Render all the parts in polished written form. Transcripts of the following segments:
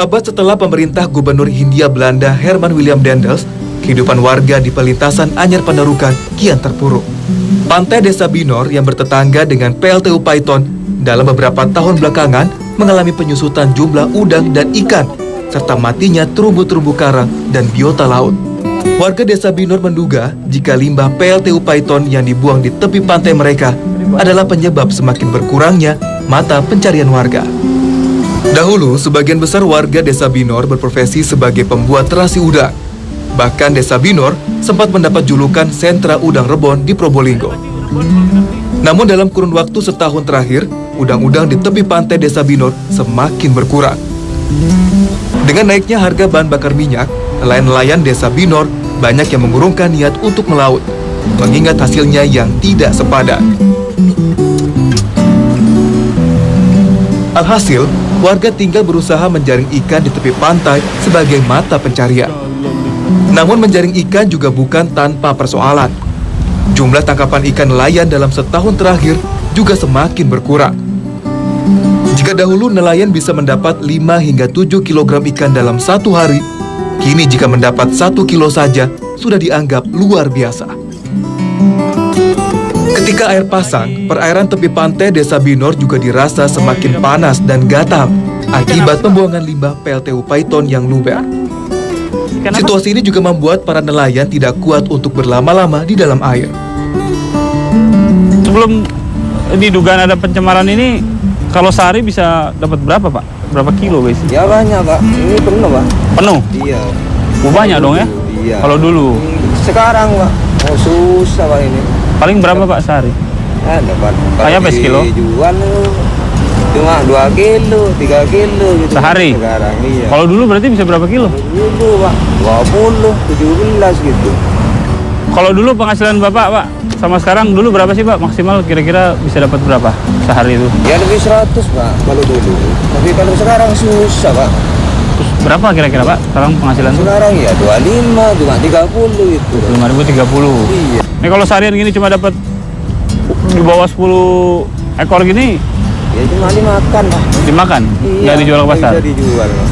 Seabad setelah pemerintah Gubernur Hindia Belanda Herman William Daendels, kehidupan warga di pelintasan Anyer Pandarukan kian terpuruk. Pantai Desa Binor yang bertetangga dengan PLTU Paiton dalam beberapa tahun belakangan mengalami penyusutan jumlah udang dan ikan, serta matinya terumbu-terumbu karang dan biota laut. Warga Desa Binor menduga jika limbah PLTU Paiton yang dibuang di tepi pantai mereka adalah penyebab semakin berkurangnya mata pencarian warga. Dahulu, sebagian besar warga Desa Binor berprofesi sebagai pembuat terasi udang. Bahkan Desa Binor sempat mendapat julukan sentra udang rebon di Probolinggo. Namun dalam kurun waktu setahun terakhir, udang-udang di tepi pantai Desa Binor semakin berkurang. Dengan naiknya harga bahan bakar minyak, nelayan-nelayan Desa Binor banyak yang mengurungkan niat untuk melaut, mengingat hasilnya yang tidak sepadan. Alhasil, warga tinggal berusaha menjaring ikan di tepi pantai sebagai mata pencarian. Namun menjaring ikan juga bukan tanpa persoalan. Jumlah tangkapan ikan nelayan dalam setahun terakhir juga semakin berkurang. Jika dahulu nelayan bisa mendapat 5 hingga 7 kg ikan dalam satu hari, kini jika mendapat 1 kilo saja sudah dianggap luar biasa. Ketika air pasang, perairan tepi pantai Desa Binor juga dirasa semakin panas dan gatal akibat pembuangan limbah PLTU Paiton yang luber. Situasi ini juga membuat para nelayan tidak kuat untuk berlama-lama di dalam air. Sebelum diduga ada pencemaran ini, kalau sehari bisa dapat berapa, Pak? Berapa kilo biasanya? Ya banyak, Pak. Ini penuh, Pak. Penuh? Iya. Banyak dong ya? Iya. Kalau dulu? Sekarang, Pak. Oh, susah, Pak, ini. Paling berapa, Pak, sehari? Ya, dapat. Kayak apa sekilo? Jual cuma 2 kilo, 3 kilo gitu. Sehari? Sekarang, iya. Kalau dulu berarti bisa berapa kilo? Dulu, Pak. 20, 17 gitu. Kalau dulu penghasilan Bapak, Pak, sama sekarang dulu berapa sih, Pak? Maksimal kira-kira bisa dapat berapa sehari itu? Ya lebih 100, Pak, kalau dulu. Tapi kalau sekarang susah, Pak. Terus berapa kira-kira, Pak, sekarang penghasilan itu? Sekarang ya 25, cuma 30 itu. 5.030. Iya. Ini kalau seharian gini cuma dapat di bawah 10 ekor gini, Ya cuma dimakan, Pak. dimakan? Iya, Nggak dijual ke pasar? Bisa dijual, Pak.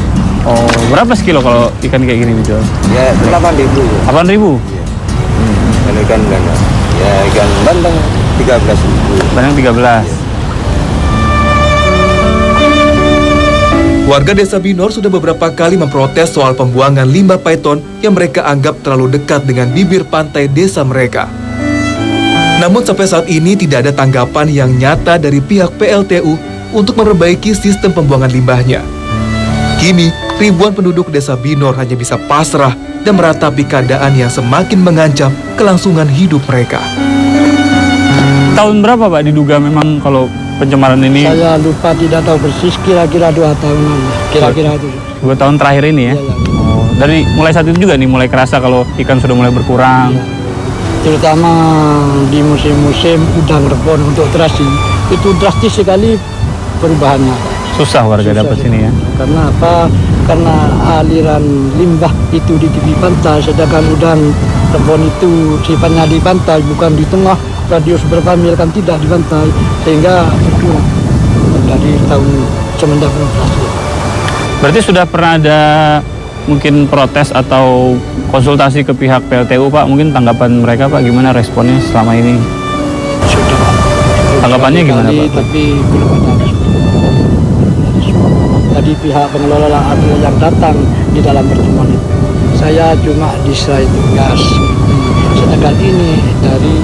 Oh, berapa sekilo kalau ikan kayak gini dijual? Ya 8.000. 8.000? Kalau ikan bandeng, ya ikan bandeng 13.000. Bandeng 13. Warga Desa Binor sudah beberapa kali memprotes soal pembuangan limbah Paiton yang mereka anggap terlalu dekat dengan bibir pantai desa mereka. Namun sampai saat ini tidak ada tanggapan yang nyata dari pihak PLTU untuk memperbaiki sistem pembuangan limbahnya. Kini, ribuan penduduk Desa Binor hanya bisa pasrah dan meratapi keadaan yang semakin mengancam kelangsungan hidup mereka. Tahun berapa, Pak, diduga memang kalau pencemaran ini? Saya lupa, tidak tahu persis, kira-kira 2 tahunan. Kira-kira itu. 2 tahun terakhir ini ya? Iya, iya. Oh, dari mulai saat itu juga nih mulai kerasa kalau ikan sudah mulai berkurang. Iya. Terutama di musim-musim udang rebon untuk terasi, itu drastis sekali perubahannya. Susah warga Susah dapat sini ya? Karena apa? Karena aliran limbah itu di tepi pantai, sedangkan udang rebon itu sifatnya di pantai, bukan di tengah radius berapa mil, kan tidak di pantai, sehingga berkurang dari tahun semenjak beroperasi. Berarti sudah pernah ada mungkin protes atau konsultasi ke pihak PLTU, Pak? Mungkin tanggapan mereka, Pak, gimana responnya selama ini? Sudah. Tanggapannya gimana, Pak? Tapi belum ada respon. Tadi pihak pengelola yang datang di dalam pertemuan itu, saya cuma diserai tugas. Sedangkan ini dari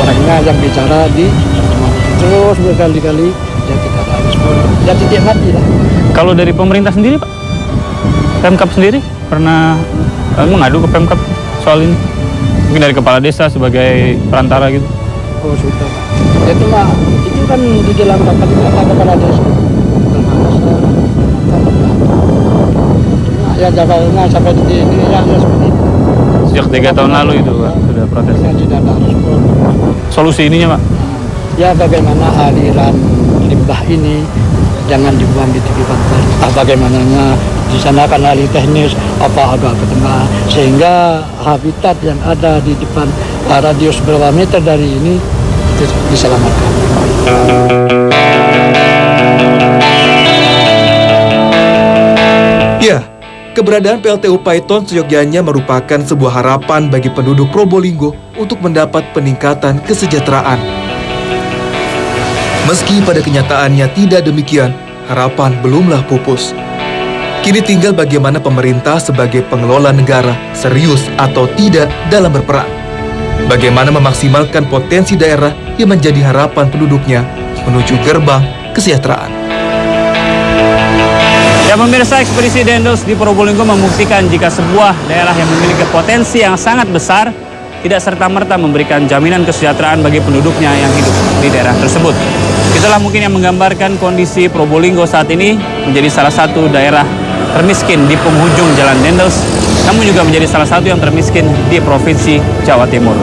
orangnya yang bicara di pertemuan itu. Terus berkali-kali ya tidak ada respon. Ya titik mati lah. Kalau dari pemerintah sendiri, Pak? Pemkab sendiri pernah mengadu ke Pemkab soal ini? Mungkin dari kepala desa sebagai perantara gitu? Oh sudah. Itu mah, itu kan di dalam rapat kepala desa. Ya jawabannya sampai di ini ya seperti itu. Sejak 3 tahun lalu itu, Pak, sudah protes. Ya tidak ada respon. Solusi ininya, Pak? Ya bagaimana aliran limbah ini jangan dibuang di tepi pantai. Bagaimananya di sana kan ahli teknis apa agak ke tengah, sehingga habitat yang ada di depan radius berapa meter dari ini diselamatkan. Ya, keberadaan PLTU Python seyogyanya merupakan sebuah harapan bagi penduduk Probolinggo untuk mendapat peningkatan kesejahteraan. Meski pada kenyataannya tidak demikian, harapan belumlah pupus. Kini tinggal bagaimana pemerintah sebagai pengelola negara serius atau tidak dalam berperan. Bagaimana memaksimalkan potensi daerah yang menjadi harapan penduduknya menuju gerbang kesejahteraan. Ya pemirsa, ekspedisi Dendels di Probolinggo membuktikan jika sebuah daerah yang memiliki potensi yang sangat besar tidak serta-merta memberikan jaminan kesejahteraan bagi penduduknya yang hidup di daerah tersebut. Itulah mungkin yang menggambarkan kondisi Probolinggo saat ini menjadi salah satu daerah termiskin di penghujung Jalan Dendels, namun juga menjadi salah satu yang termiskin di Provinsi Jawa Timur.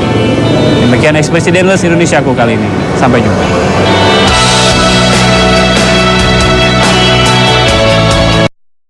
Demikian ekspedisi Dendels Indonesiaku kali ini. Sampai jumpa.